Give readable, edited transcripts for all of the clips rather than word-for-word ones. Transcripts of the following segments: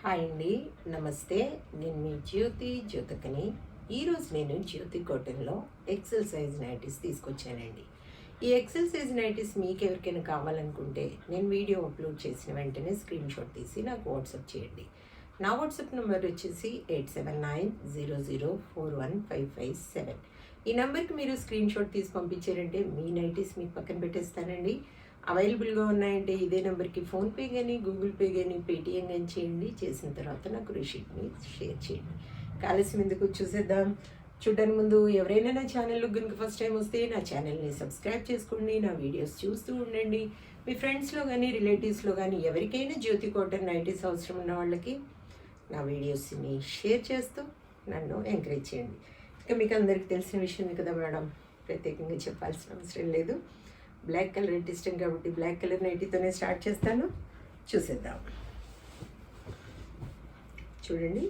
Hi అండి, నమస్తే. నేను మీ జ్యోతికని. ఈరోజు నేను జ్యోతి కాటన్లో ఎక్సెల్ సైజ్ నైటీస్ తీసుకొచ్చానండి. ఈ ఎక్సెల్ సైజ్ నైటీస్ మీకు ఎవరికైనా కావాలనుకుంటే నేను వీడియో అప్లోడ్ చేసిన వెంటనే స్క్రీన్ షాట్ తీసి నాకు వాట్సాప్ చేయండి. నా వాట్సాప్ నెంబర్ వచ్చేసి 8790041557. ఈ నెంబర్కి మీరు స్క్రీన్ షాట్ తీసి పంపించారంటే మీ నైటీస్ మీకు పక్కన పెట్టేస్తానండి. అవైలబుల్గా ఉన్నాయంటే ఇదే నెంబర్కి ఫోన్పే కానీ గూగుల్ పే కానీ పేటిఎం కానీ చేయండి. చేసిన తర్వాత నాకు రిసీప్ట్ని షేర్ చేయండి. ఆలస్యం ఎందుకు, చూసేద్దాం. చూడడానికి ముందు ఎవరైనా నా ఛానల్లో కనుక ఫస్ట్ టైం వస్తే నా ఛానల్ని సబ్స్క్రైబ్ చేసుకోండి. నా వీడియోస్ చూస్తూ ఉండండి. మీ ఫ్రెండ్స్లో కానీ రిలేటివ్స్లో కానీ ఎవరికైనా జ్యోతి కాటన్ నైటీస్ అవసరం ఉన్న వాళ్ళకి నా వీడియోస్ని షేర్ చేస్తూ నన్ను ఎంకరేజ్ చేయండి. ఇక మీకు అందరికీ తెలిసిన విషయమే కదా మేడం, ప్రత్యేకంగా చెప్పాల్సిన అవసరం లేదు. బ్లాక్ కలర్ అంటే ఇష్టం కాబట్టి బ్లాక్ కలర్ నైటీతోనే స్టార్ట్ చేస్తాను. చూసేద్దాం. చూడండి,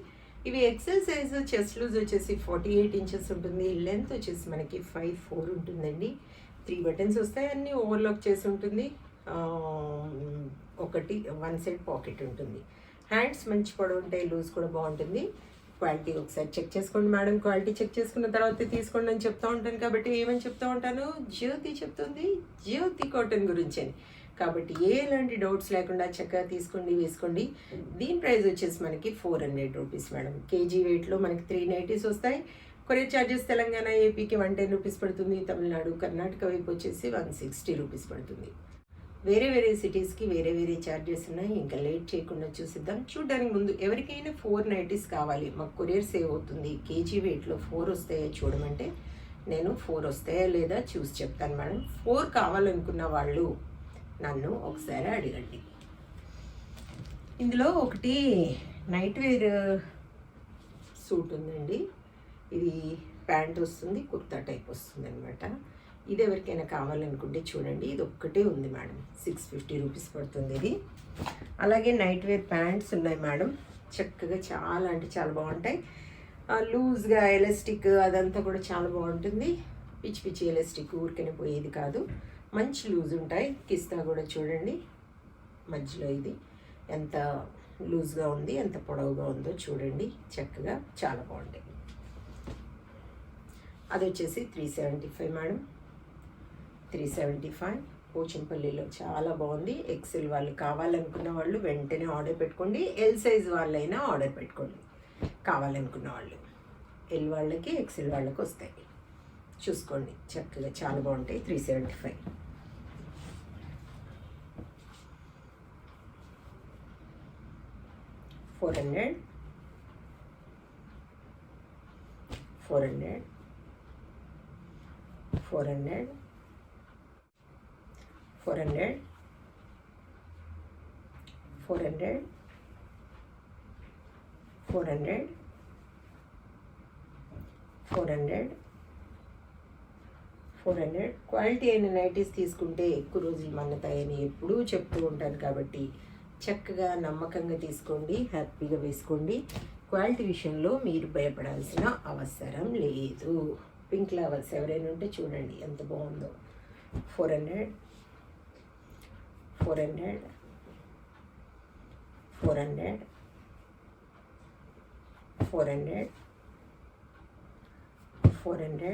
ఇవి ఎక్సెల్ సైజు. చెస్ట్ లూజ్ వచ్చేసి 48 ఇంచెస్ ఉంటుంది. లెంత్ వచ్చేసి మనకి 5'4" ఉంటుందండి. 3 బటన్స్ వస్తాయి. అన్నీ ఓవర్లాక్ చేసి ఉంటుంది. ఒకటి 1 సైడ్ పాకెట్ ఉంటుంది. హ్యాండ్స్ మంచి పొడవు ఉంటాయి. లూజ్ కూడా బాగుంటుంది. క్వాలిటీ ఒకసారి చెక్ చేసుకోండి మేడం. క్వాలిటీ చెక్ చేసుకున్న తర్వాత తీసుకోండి అని చెప్తూ ఉంటాను. కాబట్టి ఏమని చెప్తూ ఉంటాను, జ్యోతి చెప్తుంది జ్యోతి కాటన్ గురించి అని. కాబట్టి ఎలాంటి డౌట్స్ లేకుండా చక్కగా తీసుకోండి, వేసుకోండి. దీని ప్రైస్ వచ్చేసి మనకి 400 రూపీస్ మేడం. కేజీ వెయిట్లో మనకి 3 నైటీస్ వస్తాయి. కొరియర్ ఛార్జెస్ తెలంగాణ ఏపీకి 110 రూపీస్ పడుతుంది. తమిళనాడు కర్ణాటక వైపు వచ్చేసి 160 రూపీస్ పడుతుంది. వేరే వేరే సిటీస్కి వేరే వేరే ఛార్జెస్ ఉన్నాయి. ఇంకా లేట్ చేయకుండా చూసిద్దాం. చూడడానికి ముందు ఎవరికైనా 4 నైటీస్ కావాలి, మాకు కొరియర్ సేవ్ అవుతుంది, కేజీ వెయిట్లో 4 వస్తాయో చూడమంటే నేను 4 వస్తాయా లేదా చూసి చెప్తాను మేడం. 4 కావాలనుకున్న వాళ్ళు నన్ను ఒకసారి అడగండి. ఇందులో ఒకటి నైట్ వేర్ సూట్ ఉందండి. ఇది ప్యాంట్ వస్తుంది, కుర్తా టైప్ వస్తుంది అనమాట. ఇది ఎవరికైనా కావాలనుకుంటే చూడండి, ఇది ఒక్కటే ఉంది మేడం. 650 రూపీస్ పడుతుంది ఇది. అలాగే నైట్ వేర్ ప్యాంట్స్ ఉన్నాయి మేడం. చక్కగా చాలా అంటే చాలా బాగుంటాయి. లూజ్గా ఎలాస్టిక్ అదంతా కూడా చాలా బాగుంటుంది. పిచ్చి పిచ్చి ఎలాస్టిక్ ఊరికనే పోయేది కాదు. మంచి లూజ్ ఉంటాయి. కిస్తా కూడా చూడండి, మధ్యలో ఇది ఎంత లూజ్గా ఉంది, ఎంత పొడవుగా ఉందో చూడండి. చక్కగా చాలా బాగుంటాయి. అది వచ్చేసి 375 మేడం. 375 పోచంపల్లిలో చాలా బాగుంది. ఎక్సెల్ వాళ్ళు కావాలనుకున్న వాళ్ళు వెంటనే ఆర్డర్ పెట్టుకోండి. ఎల్ సైజ్ వాళ్ళైనా ఆర్డర్ పెట్టుకోండి కావాలనుకున్న వాళ్ళు. ఎల్ వాళ్ళకి ఎక్సెల్ వాళ్ళకి వస్తాయి. చూసుకోండి, చక్కగా చాలా బాగుంటాయి. 375. 400 400 400 400 400 400 400 400. క్వాలిటీ అయిన నైటీస్ తీసుకుంటే ఎక్కువ రోజులు మన్నుతాయని ఎప్పుడూ చెప్తూ ఉంటాను. కాబట్టి చక్కగా నమ్మకంగా తీసుకోండి, హ్యాపీగా వేసుకోండి. క్వాలిటీ విషయంలో మీరు భయపడాల్సిన అవసరం లేదు. పింక్ ఫ్లవర్స్ ఎవరైనా ఉంటే చూడండి ఎంత బాగుందో. 400 400 400 400 400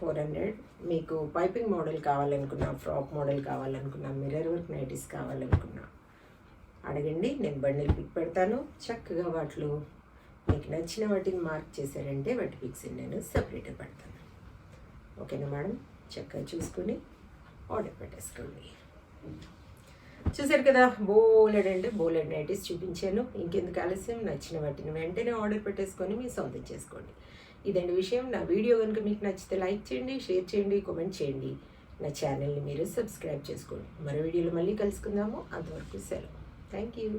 400. మీకు పైపింగ్ మోడల్ కావాలనుకున్నా, ఫ్రాక్ మోడల్ కావాలనుకున్నా, మిర్రర్ వర్క్ నైటీస్ కావాలనుకున్నా అడగండి. నేను బండిల్ పిక్ పెడతాను. చక్కగా వాటిలో మీకు నచ్చిన వాటిని మార్క్ చేశారంటే వాటి పిక్స్ నేను సపరేట్గా పెడతాను. ఓకేనా మేడం? చక్కగా చూసుకుని ఆర్డర్ పెట్టేసుకోండి. చూసారు కదా, బోలెడ్ నైటీస్ చూపించాను. ఇంకెందుకు ఆలస్యం, నచ్చిన వాటిని వెంటనే ఆర్డర్ పెట్టేసుకొని మీ సొంతం చేసుకోండి. ఇదండి విషయం. నా వీడియో కనుక మీకు నచ్చితే లైక్ చేయండి, షేర్ చేయండి, కామెంట్ చేయండి. నా ఛానల్ని మీరు సబ్స్క్రైబ్ చేసుకోండి. మరో వీడియోలో మళ్ళీ కలుసుకుందాము. అంతవరకు సెలవు. Thank you.